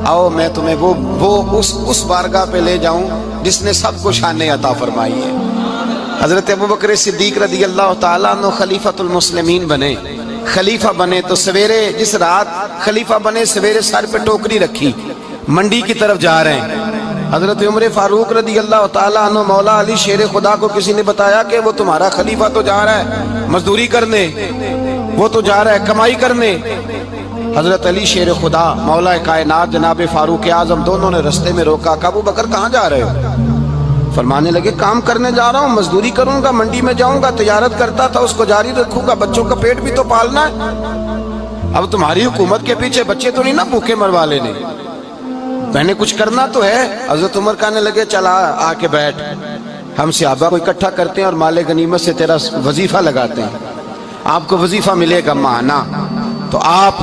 आओ मैं तुम्हें वो उस बारगाह पे ले जाऊं जिसने सबको शान अता फरमाई है। हजरत अबू बकर सिद्दीक रदी अल्लाह ताला अन्हु खलीफतुल मुस्लिमीन बने, खलीफा बने तो सवेरे, जिस रात खलीफा बने सवेरे सर पे टोकरी रखी, मंडी की तरफ जा रहे हैं। हजरत उमर फारूक रदी अल्लाह ताला अन्हु मौला अली शेर खुदा को किसी ने बताया कि वो तुम्हारा खलीफा तो जा रहा है मजदूरी करने, वो तो जा रहा है कमाई करने। हजरत अली शेर खुदा मौला कायनात जनाब फारूक आजम दोनों ने रस्ते में रोका। अबू बकर कहाँ जा रहे हो? फरमाने लगे काम करने जा रहा हूँ, मजदूरी करूंगा, मंडी में जाऊंगा, तिजारत करता था उसको जारी रखूंगा, बच्चों का पेट भी तो पालना है। अब तुम्हारी हुकूमत के पीछे बच्चे तो नहीं ना भूखे मरवा लेने, मैंने कुछ करना तो है। हजरत उमर कहने लगे चला आके बैठ, हम सहाबा को इकट्ठा करते हैं और माले गनीमत से तेरा वजीफा लगाते हैं, आपको वजीफा मिलेगा माना। तो आप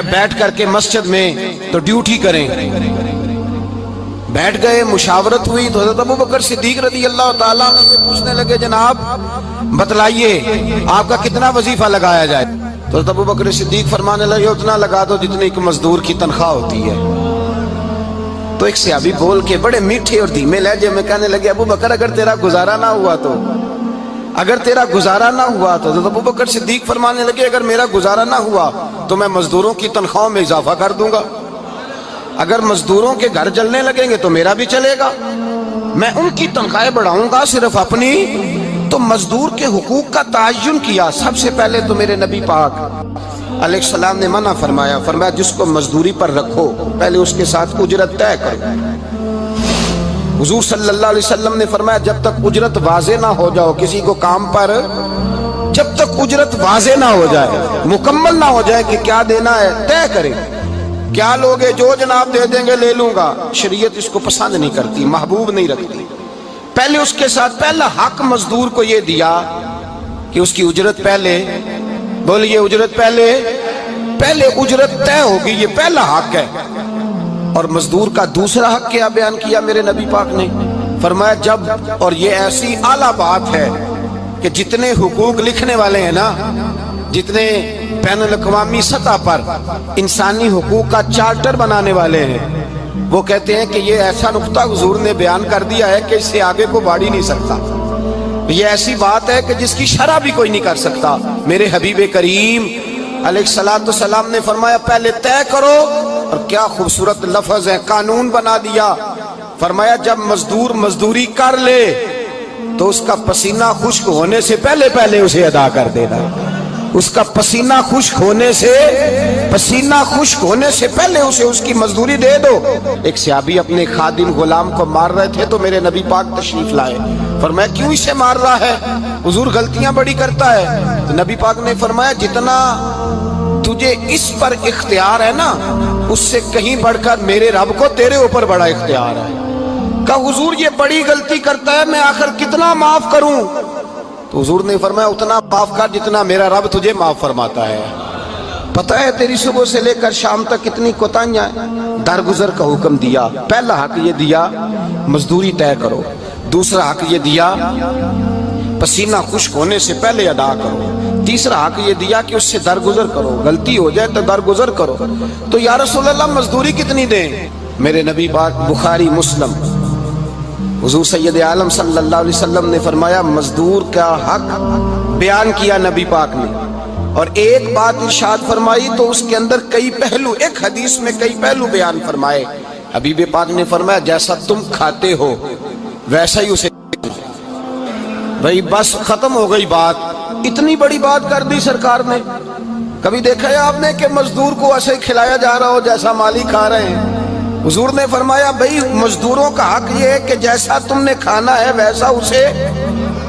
बैठ करके मस्जिद में तो ड्यूटी करें। बैठ गए, मुशावरत हुई तो हज़रत अबू बकर सिद्दीक रज़ी अल्लाह ताला अन्हु से पूछने लगे जनाब बतलाइए आपका कितना वजीफा लगाया जाए? तो हज़रत अबू बकर सिद्दीक फरमाने लगे उतना लगा दो जितनी एक मजदूर की तनख्वाह होती है। तो एक सहाबी बोल के बड़े मीठे और धीमे लहजे में कहने लगे अबू बकर अगर तेरा गुजारा ना हुआ तो, अगर तेरा गुजारा ना हुआ तो अबू बकर सिद्दीक फरमाने लगे अगर मेरा गुजारा ना हुआ तो मैं मजदूरों की तनख्वाह में इजाफा कर दूंगा, अगर मजदूरों के घर जलने लगेंगे तो मेरा भी चलेगा, मैं उनकी तनख्वाहें बढ़ाऊंगा सिर्फ अपनी। तो मजदूर के हुकूक का तायुन किया। सबसे पहले तो मेरे नबी पाक अलैहिस्सलाम ने मना फरमाया, फरमाया जिसको मजदूरी पर रखो पहले उसके साथ उजरत तय करो। हुजूर सल्लल्लाहु अलैहि वसल्लम ने फरमाया जब तक उजरत वाज़े ना हो जाओ किसी को काम पर, जब तक उजरत वाज़े ना हो जाए, मुकम्मल ना हो जाए कि क्या देना है तय करें। क्या लोगे जो जनाब दे देंगे ले लूंगा, शरीयत इसको पसंद नहीं करती, महबूब नहीं रखती। पहले उसके साथ पहला हक मजदूर को ये दिया कि उसकी उजरत पहले, बोलिए उजरत पहले उजरत तय होगी, ये पहला हक है। और मजदूर का दूसरा हक क्या बयान किया मेरे नबी पाक ने? फरमाया जब, और ये ऐसी आला बात है कि जितने हुकूक लिखने वाले हैं ना, जितने बैनुल अक़वामी सतह पर इंसानी हुकूक का चार्टर बनाने वाले हैं, वो कहते हैं कि ये ऐसा नुक्ता हुजूर ने बयान कर दिया है कि इससे आगे को बढ़ ही नहीं सकता। ये ऐसी बात है कि जिसकी शरह भी कोई नहीं कर सकता। मेरे हबीब करीम अलैहिस्सलातु सलाम ने फरमाया पहले तय करो। और क्या खूबसूरत लफ्ज है, कानून बना दिया। फरमाया जब मजदूर मजदूरी कर ले तो उसका पसीना खुश्क होने से पहले पहले उसे अदा कर देना, उसका पसीना खुश्क होने से पहले उसे उसकी मजदूरी दे दो। एक सहाबी अपने खादिम गुलाम को मार रहे थे तो मेरे नबी पाक तशरीफ लाए। फरमाया क्यों इसे मार रहा है? हुजूर गलतियां बड़ी करता है। तो नबी पाक ने फरमाया जितना तुझे इस पर इख्तियार है ना, उससे कहीं बढ़कर मेरे रब को तेरे ऊपर बड़ा इख्तियार है। कहा हुजूर ये बड़ी गलती करता है, मैं आखिर कितना माफ करूं? तो हुजूर ने फरमाया उतना माफ कर जितना मेरा रब तुझे माफ फरमाता है। पता है तेरी सुबह से लेकर शाम तक कितनी कोताहियां, दरगुजर का हुक्म दिया। पहला हक ये दिया मजदूरी तय करो, दूसरा हक ये दिया पसीना खुश्क होने से पहले अदा करो, तीसरा हक ये दिया कि उससे दरगुजर करो, गलती हो जाए तो दरगुजर करो। तो या रसूल अल्लाह मजदूरी कितनी दें? मेरे नबी पाक बुखारी मुस्लिम हुजूर सैयद आलम सल्लल्लाहु अलैहि वसल्लम ने फरमाया मजदूर का हक बयान किया नबी पाक ने, और एक बात इरशाद फरमाई तो उसके अंदर कई पहलू, एक हदीस में कई पहलू बयान फरमाए। हबीब पाक ने फरमाया जैसा तुम खाते हो वैसा ही उसे, भाई बस खत्म हो गई बात। इतनी बड़ी बात कर दी सरकार ने। कभी देखा है आपने कि मजदूर को ऐसे खिलाया जा रहा हो जैसा मालिक खा रहे हैं? हुजूर ने फरमाया भाई मजदूरों का हक ये है कि जैसा तुमने खाना है वैसा उसे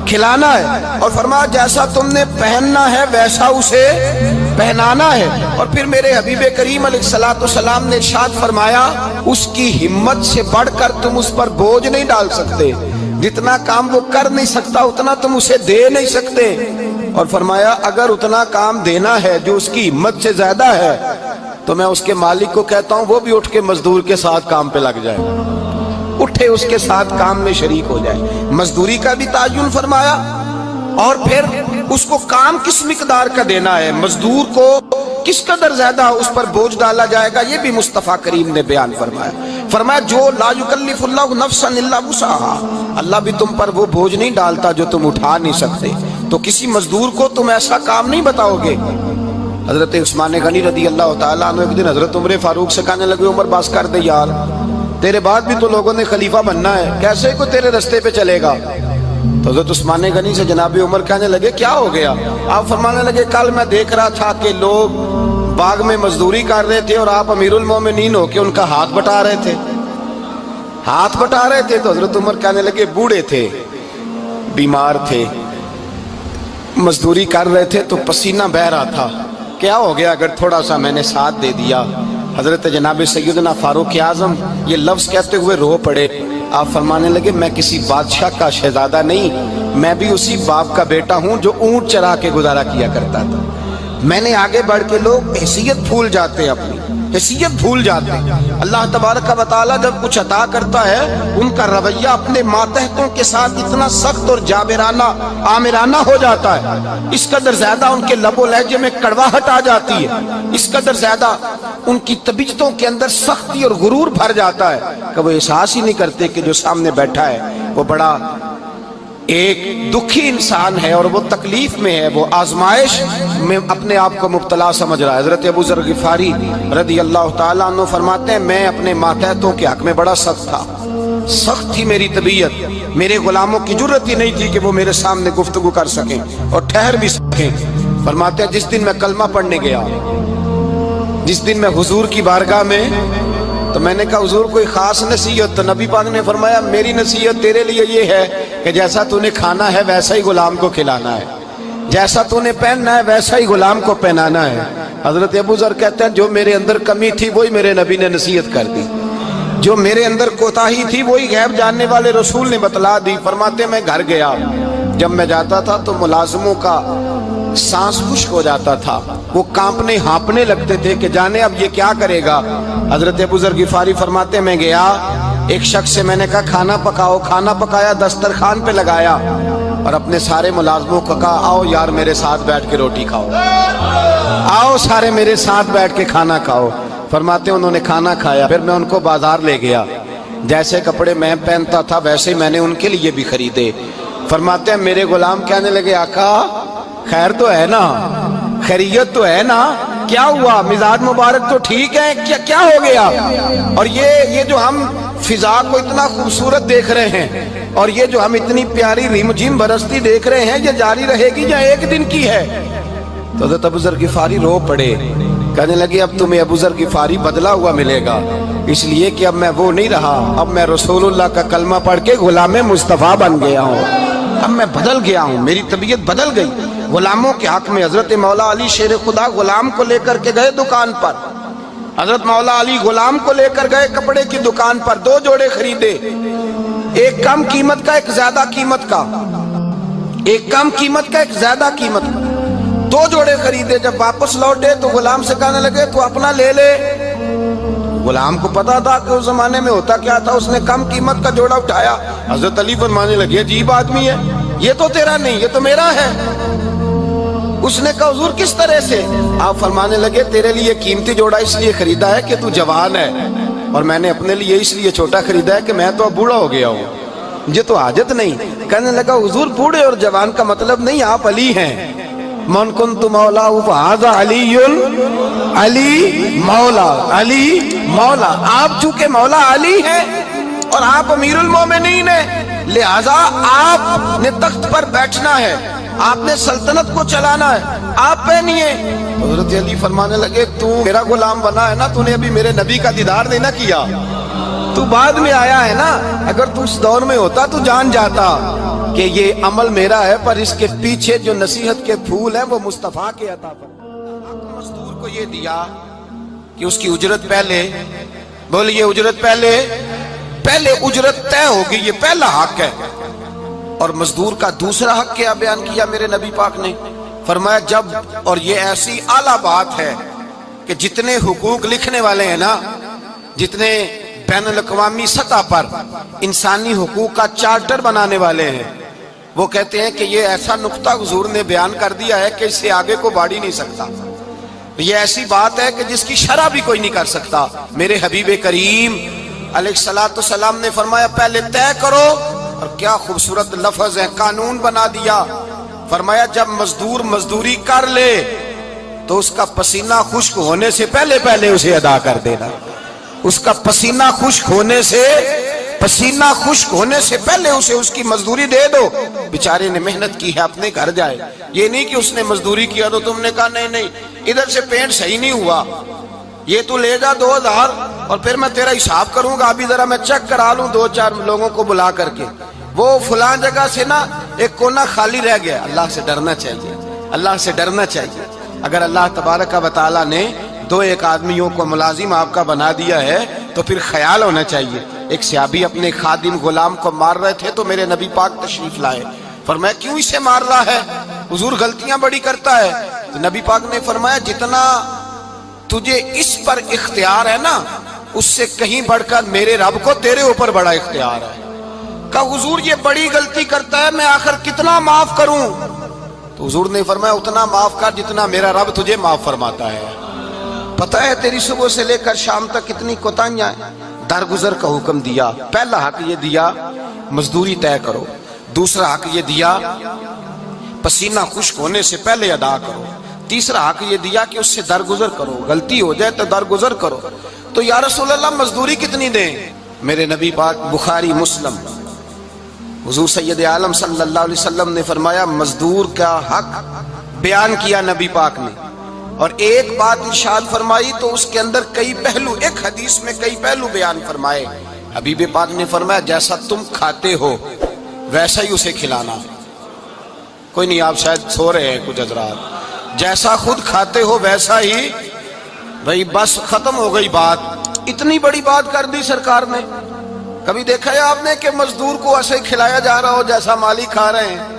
खिलाना है, और फरमाया जैसा तुमने पहनना है वैसा उसे पहनाना है। और फिर मेरे हबीब करीम अलैहिस्सलातु सलाम ने इरशाद फरमाया उसकी हिम्मत से बढ़कर तुम उस पर बोझ नहीं डाल सकते, जितना काम वो कर नहीं सकता उतना तुम उसे दे नहीं सकते। और फरमाया अगर उतना काम देना है जो उसकी हिम्मत से ज्यादा है तो मैं उसके मालिक को कहता हूं वो भी उठ के मजदूर के साथ काम पे लग जाए, उठे उसके साथ काम में शरीक हो जाए। मजदूरी का भी तायुन फरमाया, और फिर उसको काम किस मिकदार का देना है। मजदूर को किस कदर ज्यादा उस पर बोझ डाला जाएगा, ये भी मुस्तफ़ा करीम ने बयान फरमाया। फरमाया जो ला युकल्लिफुल्लाहु नफ्सन इल्ला वुसअहा, अल्लाह भी तुम पर वो बोझ नहीं डालता जो तुम उठा नहीं सकते। तो किसी मजदूर को तुम ऐसा काम नहीं बताओगे। हजरत उस्मान गनी रदी अल्लाह तआला अन्हु एक दिन हजरत उमर फारूक से कहने लगे, उमर बस कर दे यार, तेरे बाद भी तो लोगों ने खलीफा बनना है, कैसे कोई तेरे रास्ते पे चलेगा। तो हजरत उस्मान गनी से जनाब उमर कहने लगे क्या हो गया। आप फरमाने लगे कल मैं देख रहा था कि लोग बाग में मजदूरी कर रहे थे और आप अमीरुल मोमिनीन होके उनका हाथ बटा रहे थे, हाथ बटा रहे थे। तो हजरत उमर कहने लगे बूढ़े थे, बीमार थे, मजदूरी कर रहे थे तो पसीना बह रहा था, क्या हो गया अगर थोड़ा सा मैंने साथ दे दिया। हजरत जनाब सैयदना फारूक आजम ये लफ्ज कहते हुए रो पड़े। आप फरमाने लगे मैं किसी बादशाह का शहजादा नहीं, मैं भी उसी बाप का बेटा हूं जो ऊंट चरा के गुजारा किया करता था। मैंने आगे बढ़ के लोग हैसियत भूल जाते हैं, अपनी हैसियत भूल जाते हैं। अल्लाह तबारक व तआला जब कुछ अता करता है उनका रवैया अपने मातहतों के साथ इतना सख्त और जाबिराना आमिराना हो जाता है, इस कदर ज्यादा उनके लबो लहजे में कड़वाहट आ जाती है, इस कदर ज्यादा उनकी तबीयतों के अंदर सख्ती और गुरूर भर जाता है कि वो एहसास ही नहीं करते कि जो सामने बैठा है वो बड़ा एक दुखी इंसान है और वो तकलीफ में है, वो आजमाइश में अपने आप को मुब्तला समझ रहा है। हजरत अबू ज़र गिफारी रदी अल्लाह ताला अन्हु फरमाते हैं मैं अपने मातहतों के हक में बड़ा सख्त था, सख्त थी मेरी तबीयत, मेरे गुलामों की जुर्रत ही नहीं थी कि वो मेरे सामने गुफ्तगू कर सकें और ठहर भी सकें। फरमाते हैं जिस दिन मैं कलमा पढ़ने गया, जिस दिन मैं हुजूर की बारगाह में, तो मैंने कहा हुजूर कोई खास नसीहत, तो नबी पाक ने फरमाया मेरी नसीहत तेरे लिए ये है कि जैसा तूने खाना है वैसा ही गुलाम को खिलाना है, जैसा तूने पहनना है वैसा ही गुलाम को पहनाना है। हजरत अबू ज़र कहते हैं जो मेरे अंदर कमी थी वही मेरे नबी ने नसीहत कर दी, जो मेरे अंदर कोताही थी वही गैब जानने वाले रसूल ने बतला दी। फरमाते मैं घर गया, जब मैं जाता था तो मुलाजिमों का सांस खुश्क हो जाता था, वो कांपने हाँपने लगते थे कि जाने अब ये क्या करेगा। हजरत अबू ज़र गिफारी फरमाते मैं गया, एक शख्स से मैंने कहा खाना पकाओ, खाना पकाया, दस्तरखान पे लगाया और अपने सारे मुलाजमों को कहा आओ यार मेरे साथ बैठ के रोटी खाओ, आओ सारे मेरे साथ बैठ के खाना खाओ। फरमाते उन्होंने खाना खाया, फिर मैं उनको बाजार ले गया, जैसे कपड़े मैं पहनता था वैसे मैंने उनके लिए भी खरीदे। फरमाते हैं मेरे गुलाम कहने लगे आका खैर तो है ना, खैरियत तो है ना, क्या हुआ, मिजाज मुबारक तो ठीक है, क्या क्या हो गया। और ये जो हम फिजा को इतना खूबसूरत देख रहे हैं और ये जो हम इतनी प्यारी रिमझिम बरसती देख रहे हैं, ये जारी रहेगी या एक दिन की है। तो हज़रत अबू ज़र गिफारी रो पड़े, कहने लगे अब तुम्हें अबू ज़र गिफारी बदला हुआ मिलेगा, इसलिए कि अब मैं वो नहीं रहा, अब मैं रसूलुल्लाह का कलमा पढ़ के गुलाम मुस्तफ़ा बन गया हूँ, अब मैं बदल गया हूँ, मेरी तबीयत बदल गई। गुलामों के हक में हजरत मौला अली शेर खुदा गुलाम को लेकर के गए दुकान पर, हजरत मौला अली गुलाम को लेकर गए कपड़े की दुकान पर, 2 जोड़े खरीदे, एक कम कीमत का एक ज्यादा कीमत का, एक कम कीमत का एक ज्यादा कीमत का, 2 जोड़े खरीदे। जब वापस लौटे तो गुलाम से कहने लगे तू अपना ले ले। गुलाम को पता था कि उस जमाने में होता क्या था, उसने कम कीमत का जोड़ा उठाया। हजरत अली फरमाने लगे अजीब आदमी है, ये तो तेरा नहीं ये तो मेरा है। उसने कहा हुजूर किस तरह से। आप फरमाने लगे तेरे लिए कीमती जोड़ा इसलिए खरीदा है कि तू जवान है और मैंने अपने लिए इसलिए छोटा खरीदा है कि मैं तो अब बूढ़ा हो गया हूँ, मुझे तो आदत नहीं। कहने लगा हुजूर बूढ़े और जवान का मतलब नहीं, आप अली हैं, मन कुन्तु मौला फ़हाज़ा अलीयुल अली मौला, अली मौला, आप चूंकि मौला अली हैं और आप अमीरुल मोमिनीन हैं, लिहाजा आपने तख्त पर बैठना है, आपने सल्तनत को चलाना है, आप पहनिए। हज़रत अली फरमाने लगे तू मेरा गुलाम बना है ना, तूने अभी मेरे नबी का दीदार नहीं ना किया, तू बाद में आया है ना, अगर तू उस दौर में होता तो जान जाता कि ये अमल मेरा है, पर इसके पीछे जो नसीहत के फूल हैं वो मुस्तफ़ा के अता पर। मजदूर को ये दिया कि उसकी उजरत पहले, बोलिए उजरत पहले, पहले उजरत तय होगी, ये पहला हक है। और मजदूर का दूसरा हक क्या बयान किया मेरे नबी पाक ने, फरमाया जब, और ये ऐसी आला बात है कि जितने हुकूक लिखने वाले हैं ना, जितने बैनुल अक़वामी सतह पर इंसानी हुकूक का चार्टर बनाने वाले हैं, वो कहते हैं कि ये ऐसा नुक्ता हुजूर ने बयान कर दिया है कि इससे आगे को बढ़ ही नहीं सकता। یہ ایسی بات ہے کہ جس کی شرح بھی کوئی نہیں کر سکتا۔ میرے حبیب کریم علیہ الصلوۃ والسلام نے فرمایا پہلے طے کرو، اور کیا خوبصورت لفظ ہے، قانون بنا دیا۔ فرمایا جب مزدور مزدوری کر لے تو اس کا پسینہ خشک ہونے سے پہلے پہلے اسے ادا کر دینا۔ اس کا پسینہ خشک ہونے سے پہلے اسے اس کی مزدوری دے دو۔ بیچارے نے محنت کی ہے، اپنے گھر جائے۔ یہ نہیں کہ اس نے مزدوری کیا تو تم نے کہا نہیں ادھر سے پینٹ صحیح نہیں ہوا، یہ تو لے جا 2000 اور پھر میں تیرا حساب کروں گا، ابھی ذرا میں چیک کرا لوں 2-4 لوگوں کو بلا کر کے، وہ فلاں جگہ سے نا ایک کونا خالی رہ گیا۔ اللہ سے ڈرنا چاہیے، اللہ سے ڈرنا چاہیے۔ اگر اللہ تبارک و تعالیٰ نے 2-1 آدمیوں کو ملازم آپ کا بنا دیا ہے تو پھر خیال ہونا چاہیے۔ ایک صحابی اپنے خادم غلام کو مار رہے تھے تو میرے نبی پاک تشریف لائے، فرمایا کیوں اسے مار رہا ہے؟ حضور غلطیاں بڑی کرتا ہے۔ تو نبی پاک نے فرمایا جتنا تجھے اس پر اختیار ہے نا، اس سے کہیں بڑھ کر میرے رب کو تیرے اوپر بڑا اختیار ہے۔ کہا حضور یہ بڑی غلطی کرتا ہے، میں آخر کتنا معاف کروں؟ تو حضور نے فرمایا اتنا معاف کر جتنا میرا رب تجھے معاف فرماتا ہے۔ پتہ ہے تیری صبح سے لے کر شام تک کتنی کوتاہیاں ہیں۔ درگزر کا حکم دیا، پہلا حق یہ دیا مزدوری طے کرو، دوسرا حق یہ دیا پسینہ خشک ہونے سے پہلے ادا کرو، تیسرا حق یہ دیا کہ اس سے درگزر کرو، غلطی ہو جائے تو درگزر کرو۔ تو یا رسول اللہ مزدوری کتنی دیں؟ میرے نبی پاک بخاری مسلم حضور سید عالم صلی اللہ علیہ وسلم نے فرمایا مزدور کا حق بیان کیا نبی پاک نے، اور ایک بات ارشاد فرمائی تو اس کے اندر کئی پہلو، ایک حدیث میں کئی پہلو بیان فرمائے۔ حبیب پاک نے فرمایا جیسا تم کھاتے ہو ویسا ہی اسے کھلانا۔ کوئی نہیں، آپ شاید سو رہے ہیں کچھ حضرات، جیسا خود کھاتے ہو ویسا ہی، بھئی بس ختم ہو گئی بات۔ اتنی بڑی بات کر دی سرکار نے۔ کبھی دیکھا ہے آپ نے کہ مزدور کو ایسے کھلایا جا رہا ہو جیسا مالک کھا رہے ہیں؟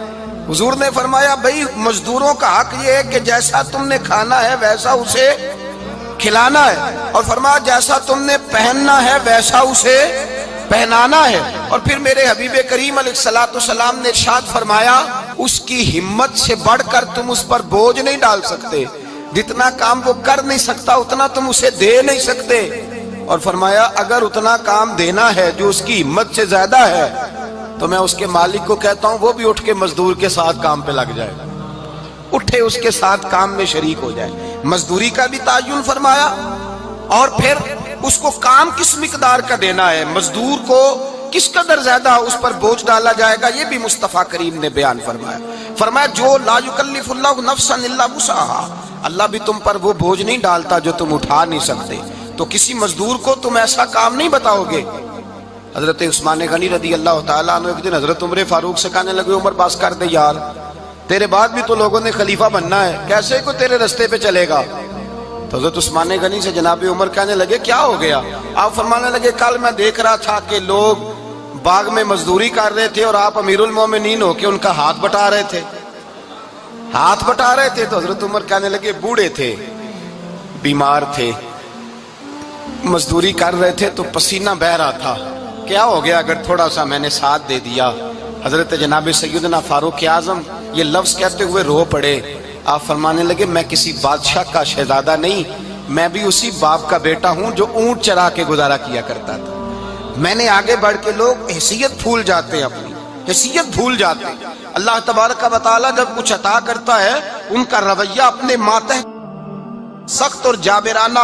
حضور نے فرمایا بھئی مزدوروں کا حق یہ ہے کہ جیسا تم نے کھانا ہے ویسا اسے کھلانا ہے، اور فرمایا جیسا تم نے پہننا ہے ویسا اسے پہنانا ہے۔ اور پھر میرے حبیب کریم علیہ الصلوۃ والسلام نے ارشاد فرمایا اس کی ہمت سے بڑھ کر تم اس پر بوجھ نہیں ڈال سکتے، جتنا کام وہ کر نہیں سکتا اتنا تم اسے دے نہیں سکتے۔ اور فرمایا اگر اتنا کام دینا ہے جو اس کی ہمت سے زیادہ ہے تو میں اس کے مالک کو کہتا ہوں وہ بھی اٹھ کے مزدور کے ساتھ کام پہ لگ جائے، اٹھے اس کے ساتھ کام میں شریک ہو جائے۔ مزدوری کا بھی تعین فرمایا، اور پھر اس کو کام کس مقدار کا دینا ہے، مزدور کو کس قدر زیادہ اس پر بوجھ ڈالا جائے گا، یہ بھی مصطفیٰ کریم نے بیان فرمایا۔ فرمایا جو لا یکلف اللہ نفسا الا وسعہا، اللہ بھی تم پر وہ بوجھ نہیں ڈالتا جو تم اٹھا نہیں سکتے، تو کسی مزدور کو تم ایسا کام نہیں بتاؤ گے۔ حضرت عثمان غنی رضی اللہ تعالیٰ عنہ ایک دن حضرت عمر فاروق سے کہنے لگے عمر باس کر دے یار، تیرے بعد بھی تو لوگوں نے خلیفہ بننا ہے، کیسے کوئی تیرے رستے پہ چلے گا؟ تو حضرت عثمان غنی سے جناب عمر کہنے لگے کیا ہو گیا؟ آپ فرمانے لگے کل میں دیکھ رہا تھا کہ لوگ باغ میں مزدوری کر رہے تھے اور آپ امیر المومنین ہو کے ان کا ہاتھ بٹا رہے تھے، ہاتھ بٹا رہے تھے۔ تو حضرت عمر کہنے لگے بوڑھے تھے، بیمار تھے، مزدوری کر رہے تھے تو پسینہ بہہ رہا تھا، کیا ہو گیا اگر تھوڑا سا میں نے ساتھ دے دیا؟ حضرت جناب سیدنا فاروق اعظم یہ لفظ کہتے ہوئے رو پڑے۔ آپ فرمانے لگے میں کسی بادشاہ کا شہزادہ نہیں، میں بھی اسی باپ کا بیٹا ہوں جو اونٹ چرا کے گزارا کیا کرتا تھا۔ میں نے آگے بڑھ کے لوگ حیثیت بھول جاتے ہیں، اپنی حیثیت بھول جاتے ہیں۔ اللہ تبارک و تعالیٰ جب کچھ عطا کرتا ہے ان کا رویہ اپنے ماتحت سخت اور جابرانہ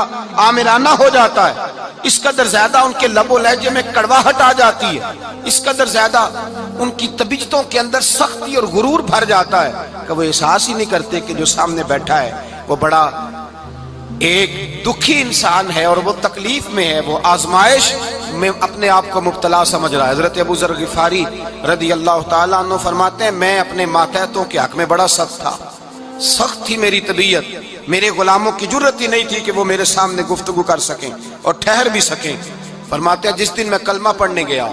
آمرانہ ہو جاتا ہے، اس قدر زیادہ ان کے لب و لہجے میں کڑواہٹ آ جاتی ہے، اس قدر زیادہ ان کی طبیعتوں کے اندر سختی اور غرور بھر جاتا ہے کہ وہ احساس ہی نہیں کرتے کہ جو سامنے بیٹھا ہے وہ بڑا ایک دکھی انسان ہے اور وہ تکلیف میں ہے، وہ آزمائش میں اپنے آپ کو مبتلا سمجھ رہا ہے۔ حضرت ابو ذر غفاری رضی اللہ تعالیٰ عنہ فرماتے ہیں میں اپنے ماتحتوں کے حق میں بڑا سخت تھا، سخت تھی میری طبیعت، میرے غلاموں کی جرت ہی نہیں تھی کہ وہ میرے سامنے گفتگو کر سکیں اور ٹھہر بھی سکیں۔ فرماتے ہیں جس دن میں کلمہ پڑھنے گیا،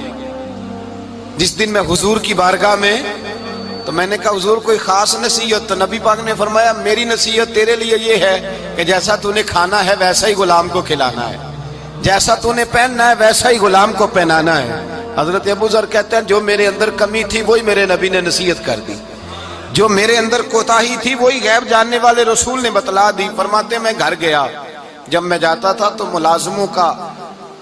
جس دن میں حضور کی بارگاہ میں، تو میں نے کہا حضور کوئی خاص نصیحت؟ تو نبی پاک نے فرمایا میری نصیحت تیرے لیے یہ ہے کہ جیسا تو نے کھانا ہے ویسا ہی غلام کو کھلانا ہے، جیسا تو نے پہننا ہے ویسا ہی غلام کو پہنانا ہے۔ حضرت ابو ذر کہتے ہیں جو میرے اندر کمی تھی وہی میرے نبی نے نصیحت کر دی، جو میرے اندر کوتاہی تھی وہی غیب جاننے والے رسول نے بتلا دی. فرماتے میں گھر گیا, جب میں جاتا تھا تو ملازموں کا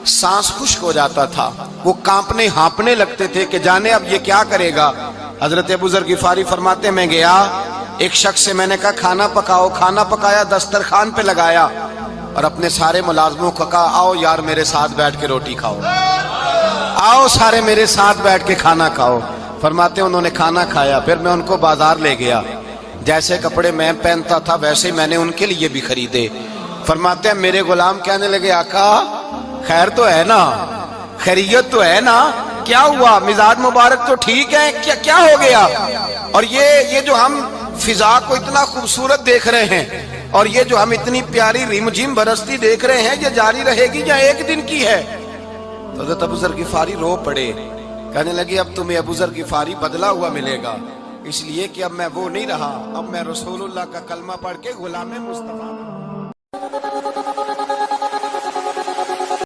سانس خشک ہو جاتا تھا, وہ کانپنے ہانپنے لگتے تھے کہ جانے اب یہ کیا کرے گا. حضرت ابو ذر غفاری فرماتے میں گیا, ایک شخص سے میں نے کہا کھانا پکاؤ, کھانا پکایا, دسترخوان پہ لگایا اور اپنے سارے ملازموں کو کہا آؤ یار میرے ساتھ بیٹھ کے روٹی کھاؤ, آؤ سارے میرے ساتھ بیٹھ کے کھانا کھاؤ. فرماتے انہوں نے کھانا کھایا. پھر میں ان کو بازار لے گیا, جیسے کپڑے میں پہنتا تھا ویسے میں نے ان کے لیے بھی خریدے. فرماتے ہیں میرے غلام کہنے لگے آقا خیر تو ہے نا, خیریت تو ہے نا, کیا ہوا, مزاج مبارک تو ٹھیک ہے, کیا ہو گیا. اور یہ جو ہم فضا کو اتنا خوبصورت دیکھ رہے ہیں اور یہ جو ہم اتنی پیاری ریم جھیم برستی دیکھ رہے ہیں, یہ جاری رہے گی یا ایک دن کی ہے. تو حضرت ابو ذر غفاری رو پڑے, کہنے لگے اب تمہیں ابو ذر غفاری بدلا ہوا ملے گا, اس لیے کہ اب میں وہ نہیں رہا, اب میں رسول اللہ کا کلمہ پڑھ کے غلام مصطفیٰ